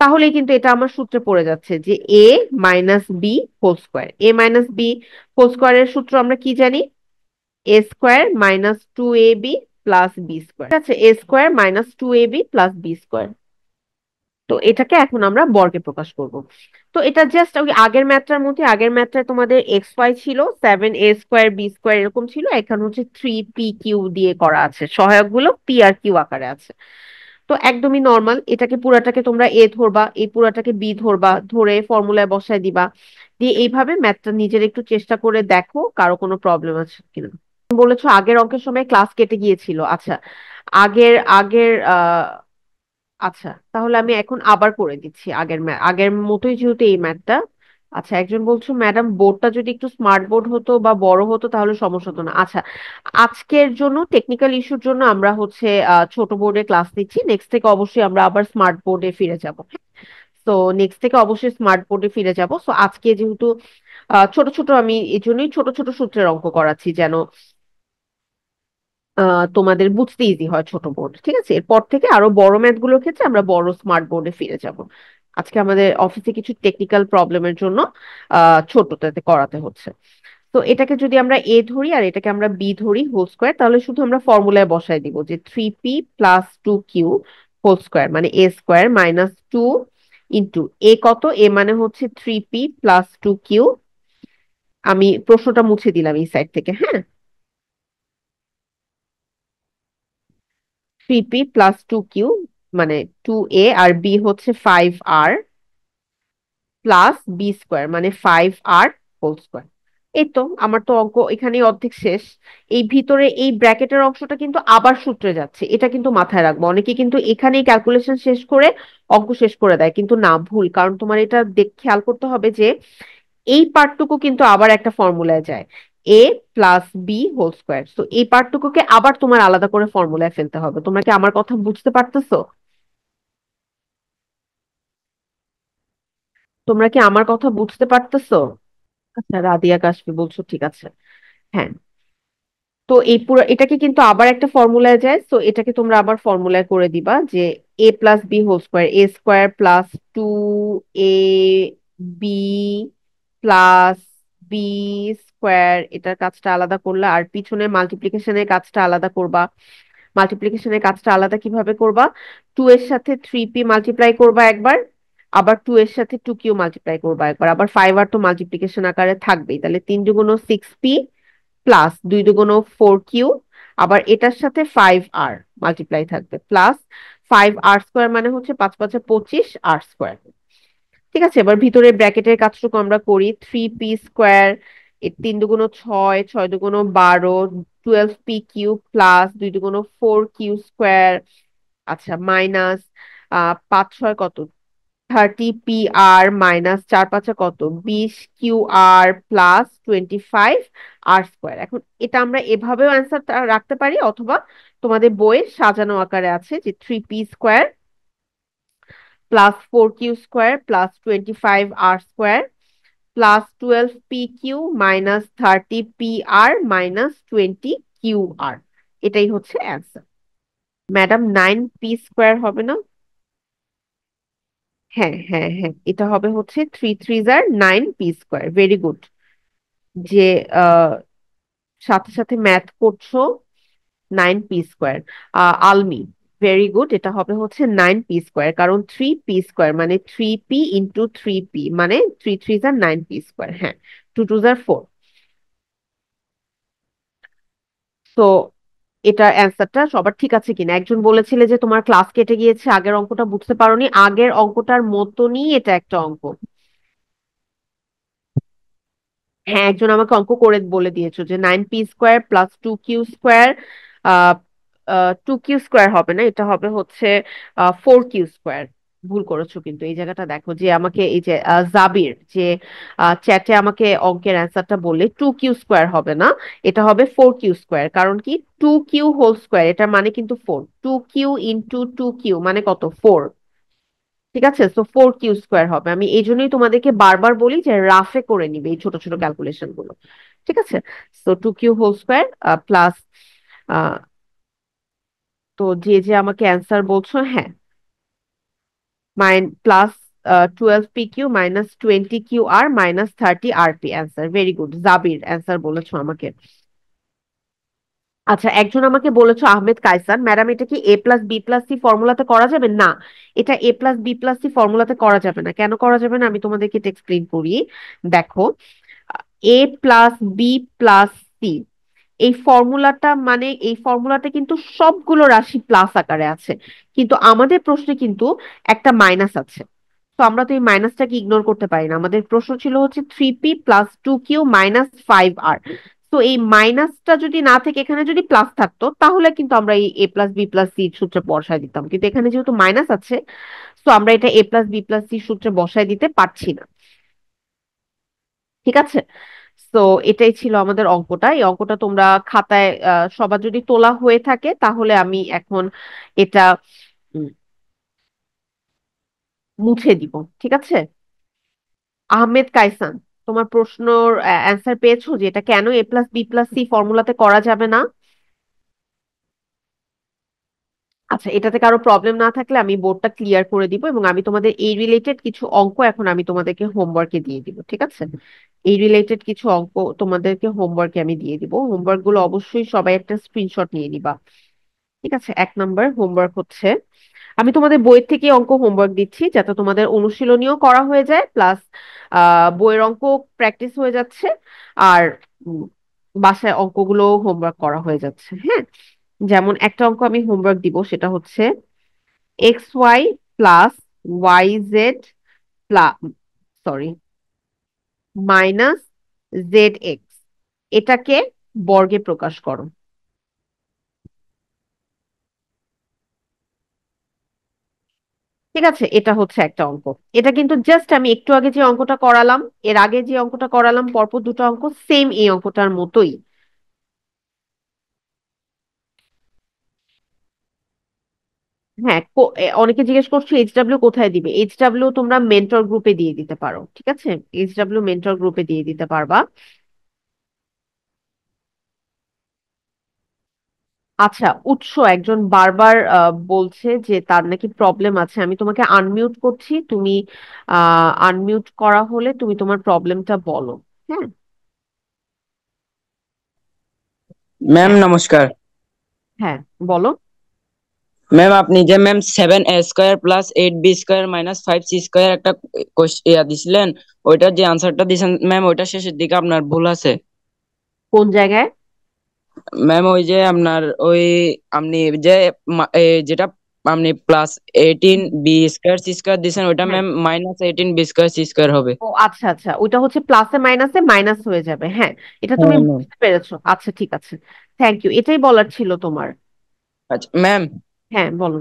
তাহলে কিন্তু এটা আমার সূত্রে পড়ে যাচ্ছে যে A minus B whole square. A minus B whole স্কোয়ারের সূত্র আমরা কি জানি? A square minus 2ab plus B square. ঠিক আছে, A square minus 2ab plus B square. তো এটাকে এখন আমরা বর্গে প্রকাশ করব। তো এটা জাস্ট ওই আগের ম্যাথটার মধ্যে, আগের ম্যাথটায় তোমাদের এক্স ওয়াই ছিল, 7a স্কোয়ার বি স্কোয়ার এরকম ছিল, এখানে হচ্ছে 3p কিউ দিয়ে করা আছে, সহায়ক গুলো পি আর কিউ আকারে আছে। তো একদমই নর্মাল, এটাকে পুরাটাকে তোমরা এ ধরবা, এই পুরাটাকে বি ধরবা, ধরে ফর্মুলায় বসায় দিবা। দিয়ে এইভাবে ম্যাথটা নিজের একটু চেষ্টা করে দেখো কারো কোনো প্রবলেম আছে কিনা। বলেছো আগের অঙ্কের সময় ক্লাস কেটে গিয়েছিল। আচ্ছা, আগের আগের আচ্ছা, তাহলে আমি এখন আবার করে দিচ্ছি আগের আগের মতোই যেহেতু এই ম্যাথটা। আচ্ছা, একজন বলছো ম্যাডাম বোর্ডটা যদি একটু স্মার্ট বোর্ড হতো বা বড় হতো তাহলে সমস্যা হতো না। আচ্ছা, আজকের জন্য টেকনিক্যাল ইস্যুর জন্য আমরা হচ্ছে ছোট বোর্ডে ক্লাস নিচ্ছি, নেক্সট থেকে অবশ্যই আমরা আবার স্মার্ট বোর্ডে ফিরে যাব। তো নেক্সট থেকে অবশ্যই স্মার্ট বোর্ডে ফিরে যাব। সো আজকে যেহেতু ছোট ছোট, আমি এই জন্যই ছোট ছোট সূত্রের অঙ্ক করাচ্ছি যেন তোমাদের বুঝতে ইজি হয় ছোট বোর্ড। ঠিক আছে, এরপর থেকে আরো বড় ম্যাথ গুলোর ক্ষেত্রে আমরা বড় স্মার্ট বোর্ডে ফিরে যাব। আজকে আমাদের অফিসে কিছু টেকনিক্যাল প্রবলেমের জন্য ছোটটাতে করাতে হচ্ছে। তো এটাকে যদি আমরা এ ধরি আর এটাকে আমরা বি ধরি হোল স্কোয়ার, তাহলে শুধু আমরা ফর্মুলায় বসাই দিব যে 3p plus 2q whole square মানে এ স্কোয়ার মাইনাস 2 ইন্টু এ কত, এ মানে হচ্ছে 3p প্লাস 2q। আমি প্রশ্নটা মুছে দিলাম এই সাইড থেকে, হ্যাঁ। 3p প্লাস 2q মানে 2a, আর বি হচ্ছে 5r প্লাস বি স্কোয়ার মানে 5r হোল স্কোয়ার। এই তো আমার তো অঙ্ক এখানেই অর্ধেক শেষ। এই ভিতরে এই ব্র্যাকেটের অংশটা কিন্তু আবার সূত্রে যাচ্ছে, এটা কিন্তু মাথায় রাখবো। অনেকে কিন্তু এখানেই ক্যালকুলেশন শেষ করে অঙ্ক শেষ করে দেয়, কিন্তু না, ভুল। কারণ তোমার এটা খেয়াল করতে হবে যে এই পার্টটুকু কিন্তু আবার একটা ফর্মুলায় যায়, এ প্লাস বি হোল স্কোয়ার। তো এই পার্টটুকুকে আবার তোমার আলাদা করে ফর্মুলায় ফেলতে হবে। তোমরা কি আমার কথা বুঝতে পারতেছো? তোমরা কি আমার কথা বুঝতে পারতেছো? আচ্ছা, রাদিয়া কাশফি বলছো, ঠিক আছে। হ্যাঁ, তো এই পুরো এটাকে কিন্তু আবার একটা ফর্মুলায় যায়, তো এটাকে তোমরা আবার ফর্মুলায় করে দিবা যে A plus B whole square, A square plus 2ab plus B square, এটার কাজটা আলাদা করলা, আর পিছনে মাল্টিপ্লিকেশনের কাজটা আলাদা করবা। মাল্টিপ্লিকেশনের কাজটা আলাদা কিভাবে করবা? 2 এর সাথে 3p মাল্টিপ্লাই করবা একবার, আবার 2 এর সাথে 2q মাল্টিপ্লাই করবা একবার, আবার 5r তো মাল্টিপ্লিকেশন আকারে থাকবেই, তাহলে 3 × 6p প্লাস 2 × 4q, আবার এটার সাথে 5r মাল্টিপ্লাই থাকবে, প্লাস 5r স্কোয়ার মানে হচ্ছে 5 × 5 = 25 r স্কোয়ার। ঠিক আছে, এবার ভিতরে ব্র্যাকেটের কাজটুকু আমরা করি। 3p² এর 3 × 6, 6 × 12, 12p³ প্লাস 2 × 4 q²। আচ্ছা, মাইনাস 5 × 6 কত, 30 pr মাইনাস 4 × 5 কত, 20 qr প্লাস 25 r²। এখন এটা আমরা এভাবেও অ্যান্সার রাখতে পারি, অথবা তোমাদের বইয়ে সাজানো আকারে আছে যে 3p² plus 4q² plus 25r² plus 12p³ minus 30pr minus 20qr। এটাই হচ্ছে অ্যান্সার। ম্যাডাম 9p² হবে না? হ্যাঁ হ্যাঁ হ্যাঁ, এটা হবে হচ্ছে 3 3 9p²। ভেরি গুড, যে আহ, সাথে সাথে ম্যাথ করছো। 9p², আলমি, ভেরি গুড, এটা হবে হচ্ছে 9p², কারণ 3p² মানে 3p × 3p, মানে 3 3 9p²। হ্যাঁ, 2 2 4। তো এটা অ্যান্সারটা সবার ঠিক আছে কিনা? একজন বলেছিলে যে তোমার ক্লাস কেটে গিয়েছে, আগের অঙ্কটা বুঝতে পারোনি। আগের অঙ্কটার মতনই এটা একটা অঙ্ক। হ্যাঁ, একজন আমাকে অঙ্ক করে বলে দিয়েছো যে 9p² প্লাস 2q²। আহ 2q² হবে না, এটা হবে হচ্ছে 4q²। ভুল করেছো কিন্তু, এই জায়গাটা দেখো, যে আমাকে এই যে জাবির যে চ্যাটে আমাকে অঙ্কের অ্যান্সারটা বললে 2q² হবে না, এটা হবে 4q²। কারণ কি, 2q² এটার মানে কিন্তু 4, 2q × 2q মানে কত, 4। ঠিক আছে, তো 4q² হবে। আমি এই জন্যই তোমাদেরকে বারবার বলি যে রাফে করে নিবে এই ছোট ছোট ক্যালকুলেশন গুলো। ঠিক আছে, তো 2q² প্লাস, তো যে যে আমাকে অ্যান্সার বলছো, হ্যাঁ, plus 12p³ minus 20qr minus 30rp answer. Very good, Jabir answer বলেছো আমাকে। আচ্ছা, একজন আমাকে বলেছো আহমেদ কায়সার, ম্যাডাম এটা কি a+b+c ফর্মুলাতে করা যাবে? না, এটা a+b+c ফর্মুলাতে করা যাবে না। কেন করা যাবে না আমি তোমাদেরকে এটা এক্সপ্লেন করি। দেখো, a+b+c, এই ফর্মুলাটা কিন্তু সবগুলো রাশি প্লাস আকারে আছে, কিন্তু আমাদের প্রশ্নে কিন্তু একটা মাইনাস আছে। তো আমরা তো এই মাইনাসটাকে ইগনোর করতে পারি না। আমাদের প্রশ্ন ছিল হচ্ছে 3p plus 2q minus 5r। তো এই মাইনাসটা যদি না থেকে এখানে যদি প্লাস থাকতো, তাহলে কিন্তু আমরা এই a+b+c সূত্রে বসায় দিতাম, কিন্তু এখানে যেহেতু মাইনাস আছে, তো আমরা এটা a+b+c সূত্রে বসায় দিতে পারছি না। ঠিক আছে, তো এটাই ছিল আমাদের অঙ্কটা। এই অঙ্কটা তোমরা খাতায় সবার যদি তোলা হয়ে থাকে, তাহলে আমি এখন এটা উম, মুছে দিব। ঠিক আছে, আহমেদ কাইসান, তোমার প্রশ্নর অ্যান্সার পেয়েছো যে এটা কেন a+b+c ফর্মুলাতে করা যাবে না? আচ্ছা, এটাতে কারো প্রবলেম না থাকলে আমি বোর্ডটা ক্লিয়ার করে দিব, এবং আমি তোমাদের এই রিলেটেড কিছু অঙ্ক এখন আমি তোমাদেরকে হোমওয়ার্কে দিয়ে দিব। ঠিক আছে, এই রিলেটেড কিছু অঙ্ক তোমাদেরকে হোমওয়ার্কে আমি দিয়ে দিব। হোমওয়ার্ক গুলো অবশ্যই সবাই একটা স্ক্রিনশট নিয়ে নিবা। ঠিক আছে, 1 নম্বর হোমওয়ার্ক হচ্ছে, আমি তোমাদের বইয়ের থেকে অঙ্ক হোমওয়ার্ক দিচ্ছি, যাতে তোমাদের অনুশীলনীয় করা হয়ে যায়, প্লাস বইয়ের অঙ্ক প্র্যাকটিস হয়ে যাচ্ছে, আর উম, বাসায় অঙ্কগুলো হোমওয়ার্ক করা হয়ে যাচ্ছে। হ্যাঁ, যেমন একটা অঙ্ক আমি হোমওয়ার্ক দিব, সেটা হচ্ছে xy plus yz plus, sorry, minus zx, এটাকে বর্গে প্রকাশ করো। ঠিক আছে, এটা হচ্ছে একটা অঙ্ক। এটা কিন্তু জাস্ট আমি একটু আগে যে অঙ্কটা করালাম, এর আগে যে অঙ্কটা করালাম, পরপর দুটো অঙ্ক সেম এই অঙ্কটার মতোই। হ্যাঁ, অনেকে জিজ্ঞেস করছো এইচডাব্লিউ কোথায় দিবে। এইচডাব্লিউ তোমরা মেন্টর গ্রুপে দিয়ে দিতে পারো। ঠিক আছে, এইচডাব্লিউ মেন্টর গ্রুপে দিয়ে দিতে পারবা। আচ্ছা, উৎস একজন বারবার বলছে যে তার নাকি প্রবলেম আছে। আমি তোমাকে আনমিউট করছি, তুমি আনমিউট করা হলে তুমি তোমার প্রবলেমটা বলো। হ্যাঁ ম্যাম হ্যাঁ নমস্কার। হ্যাঁ, বলো। ম্যাম আপনি যে ma'am 7a² plus 8b² minus 5c² একটা দিছিলেন, ওইটার যে আনসারটা দিছেন ম্যাম, ওইটা শেষের দিকে আপনার ভুল আছে। কোন জায়গায়? ম্যাম ওই যে আপনার ওই আপনি যে যেটা আপনি +18 b² দিছেন, ওইটা হ্যাঁ। ম্যাম -18 b² হবে। ও আচ্ছা আচ্ছা, ওইটা হচ্ছে প্লাসে মাইনাসে মাইনাস হয়ে যাবে, হ্যাঁ। এটা তুমি হ্যাঁ ম্যাম। বুঝতে পেরেছো, আচ্ছা ঠিক আছে। থ্যাংক ইউ, এটাই বলার ছিল তোমার। আচ্ছা ম্যাম। হ্যাঁ বলো।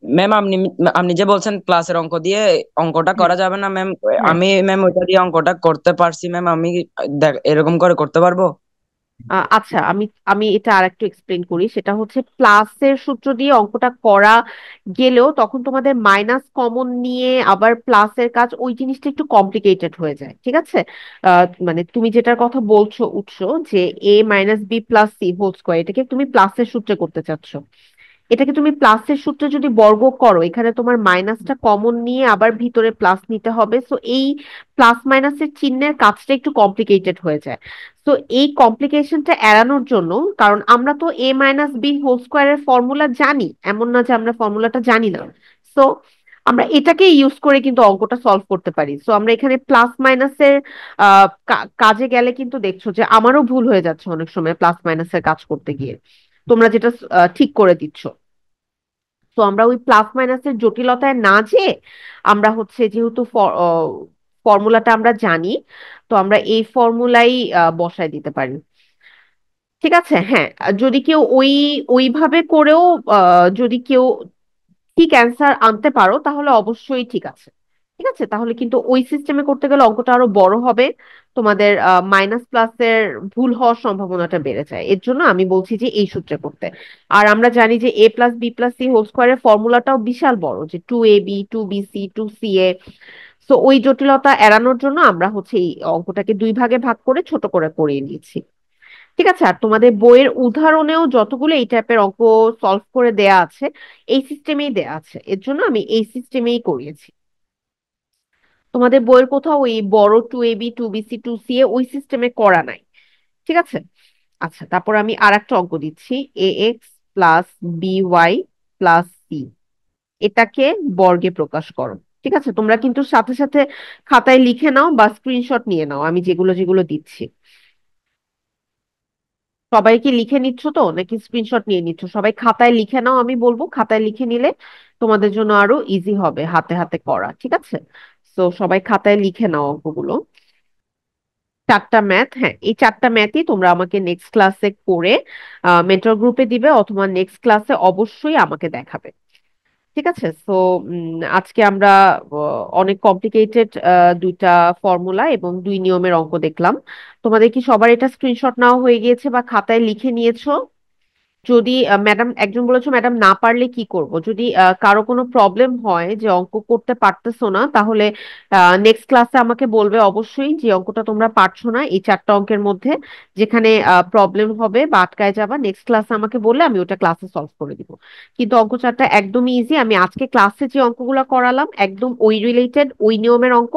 ম্যাম আপনি আপনি যে বলছেন প্লাসের অঙ্ক দিয়ে অঙ্কটা হ্যাঁ করা যাবে না ম্যাম, হ্যাঁ। আমি ম্যাম ওইটা দিয়ে অঙ্কটা করতে পারছি ম্যাম, আমি এরকম করে করতে পারবো? আচ্ছা, আমি আমি এটা আর একটু এক্সপ্লেন করি। সেটা হচ্ছে প্লাসের সূত্র দিয়ে অঙ্কটা করা গেলেও তখন তোমাদের মাইনাস কমন নিয়ে আবার প্লাসের কাজ, ওই জিনিসটা একটু কমপ্লিকেটেড হয়ে যায়, ঠিক আছে। মানে তুমি যেটার কথা বলছো উৎস, যে a - b + c² এটাকে তুমি প্লাসের সূত্রে করতে চাচ্ছ। এটাকে তুমি প্লাসের সূত্রে যদি বর্গ করো, এখানে তোমার মাইনাসটা কমন নিয়ে আবার ভিতরে প্লাস নিতে হবে। সো এই প্লাস মাইনাসের চিহ্নের কাজটা একটু কমপ্লিকেটেড হয়ে যায়। তো এই কমপ্লিকেশনটা এড়ানোর জন্য, কারণ আমরা তো a - b² এর ফর্মুলা জানি, এমন না যে আমরা ফর্মুলাটা জানি না। সো আমরা এটাকে ইউজ করে কিন্তু অঙ্কটা সলভ করতে পারি। সো আমরা এখানে প্লাস মাইনাসের কাজে গেলে কিন্তু দেখছো যে আমারও ভুল হয়ে যাচ্ছে অনেক সময় প্লাস মাইনাসের কাজ করতে গিয়ে, তোমরা যেটা ঠিক করে দিচ্ছ। তো আমরা ওই প্লাস মাইনাসের জটিলতায় না যেয়ে আমরা হচ্ছে যেহেতু ফর্মুলাটা আমরা জানি, তো আমরা এই ফর্মুলাই বসায় দিতে পারি। ঠিক আছে, হ্যাঁ। আর যদি কেউ ওইভাবে করেও যদি কেউ ঠিক অ্যান্সার আনতে পারো তাহলে অবশ্যই ঠিক আছে। ঠিক আছে, তাহলে কিন্তু ওই সিস্টেমে করতে গেলে অঙ্কটা আরো বড় হবে, তোমাদের মাইনাস প্লাসের ভুল হওয়ার সম্ভাবনাটা বেড়ে যায়। এর জন্য আমি বলছি যে এই সূত্রে করতে। আর আমরা জানি যে a + b + c² ফর্মুলাটাও বিশাল বড়, যে 2ab 2bc 2ca। তো ওই জটিলতা এড়ানোর জন্য আমরা হচ্ছে এই অঙ্কটাকে দুই ভাগে ভাগ করে ছোট করে করিয়ে নিয়েছি। ঠিক আছে, আর তোমাদের বইয়ের উদাহরণেও যতগুলো এই টাইপের অঙ্ক সলভ করে দেয়া আছে, এই সিস্টেমেই দেয়া আছে। এর জন্য আমি এই সিস্টেমেই করিয়েছি। তোমাদের বইয়ের কোথাও ওই বড় 2ab 2bc 2ca ওই সিস্টেমে করা নাই। ঠিক আছে। আচ্ছা, তারপর আমি আর একটা অঙ্ক দিচ্ছি। ax + by + c, এটাকে বর্গে প্রকাশ করো। ঠিক আছে, তোমরা কিন্তু সাথে সাথে খাতায় লিখে নাও বা স্ক্রিনশট নিয়ে নাও আমি যেগুলো যেগুলো দিচ্ছি। সবাই কি লিখে নিচ্ছ তো, নাকি স্ক্রিনশট নিয়ে নিচ্ছ? সবাই খাতায় লিখে নাও, আমি বলবো খাতায় লিখে নিলে তোমাদের জন্য আরো ইজি হবে হাতে হাতে করা। ঠিক আছে, তো সবাই খাতায় লিখে নাও অঙ্কগুলো। চারটা ম্যাথ, হ্যাঁ, এই চারটা ম্যাথই তোমরা আমাকে নেক্সট ক্লাসে করে মেন্টর গ্রুপে দিবে, অথবা নেক্সট ক্লাসে অবশ্যই আমাকে দেখাবে। ঠিক আছে। সো আজকে আমরা অনেক কমপ্লিকেটেড দুইটা ফর্মুলা এবং দুই নিয়মের অঙ্ক দেখলাম। তোমাদের কি সবার এটা স্ক্রিনশট নেওয়া হয়ে গিয়েছে বা খাতায় লিখে নিয়েছো? যদি ম্যাডাম, একজন বলেছো ম্যাডাম না পারলে কি করব, যদি কারো কোনো প্রবলেম হয় যে অঙ্ক করতে পারতেছো না, তাহলে নেক্সট ক্লাসে আমাকে বলবে অবশ্যই যে অঙ্কটা তোমরা পারছো না এই চারটা অঙ্কের মধ্যে, যেখানে প্রবলেম হবে বা আটকায় যাবা, নেক্সট ক্লাসে আমাকে বললে আমি ওটা ক্লাসে সলভ করে দিব। কিন্তু অঙ্ক চারটা একদমই ইজি, আমি আজকে ক্লাসে যে অঙ্কগুলো করালাম একদম ওই রিলেটেড ওই নিয়মের অঙ্ক।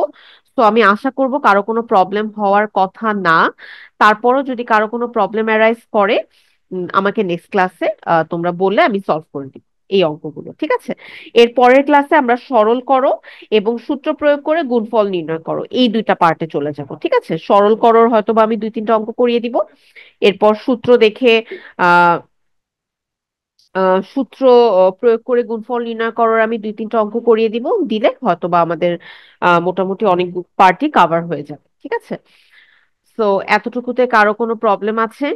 তো আমি আশা করব কারো কোনো প্রবলেম হওয়ার কথা না। তারপরও যদি কারো কোনো প্রবলেম অ্যারাইজ করে, আমাকে নেক্সট ক্লাসে তোমরা বললে আমি সলভ করে দিব এই অঙ্কগুলো। ঠিক আছে, এর পরের ক্লাসে আমরা সরল করো এবং সূত্র প্রয়োগ করে গুণফল নির্ণয় করো, এই দুইটা পার্টে চলে যাব। ঠিক আছে, সরল করোর হয়তো বা আমি দুই তিনটা অঙ্ক করিয়ে দিব। এরপর সূত্র দেখে আহ সূত্র প্রয়োগ করে গুণফল নির্ণয় করার আমি দুই তিনটা অঙ্ক করিয়ে দিব, দিলে হয়তো বা আমাদের মোটামুটি অনেক পার্টি কাভার হয়ে যাবে। ঠিক আছে, তো এতটুকুতে কারো কোনো প্রবলেম আছে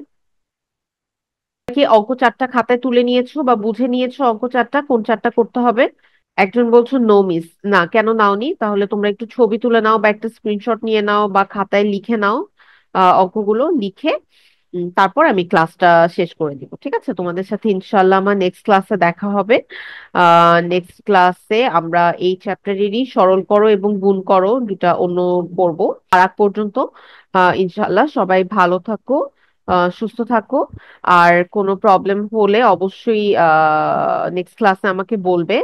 কি? অঙ্ক চারটা খাতায় তুলে নিয়েছো বা বুঝে নিয়েছো অঙ্ক চারটা কোন চারটা করতে হবে? একজন বলছো নো মিস। না, কেন নাওনি? তাহলে তোমরা একটু ছবি তুলে নাও বা একটা স্ক্রিনশট নিয়ে নাও বা খাতায় লিখে নাও অঙ্কগুলো লিখে। তারপর আমি ক্লাসটা শেষ করে দিব। ঠিক আছে, তোমাদের সাথে ইনশাল্লাহ আমার নেক্সট ক্লাসে দেখা হবে। নেক্সট ক্লাসে আমরা এই চ্যাপ্টারেরই সরল করো এবং গুণ করো দুটা অন্য পড়বো। আর আগ পর্যন্ত ইনশাল্লাহ সবাই ভালো থাকো, সুস্থ থাকো। আর কোনো প্রবলেম হলে অবশ্যই নেক্সট ক্লাসে আমাকে বলবে।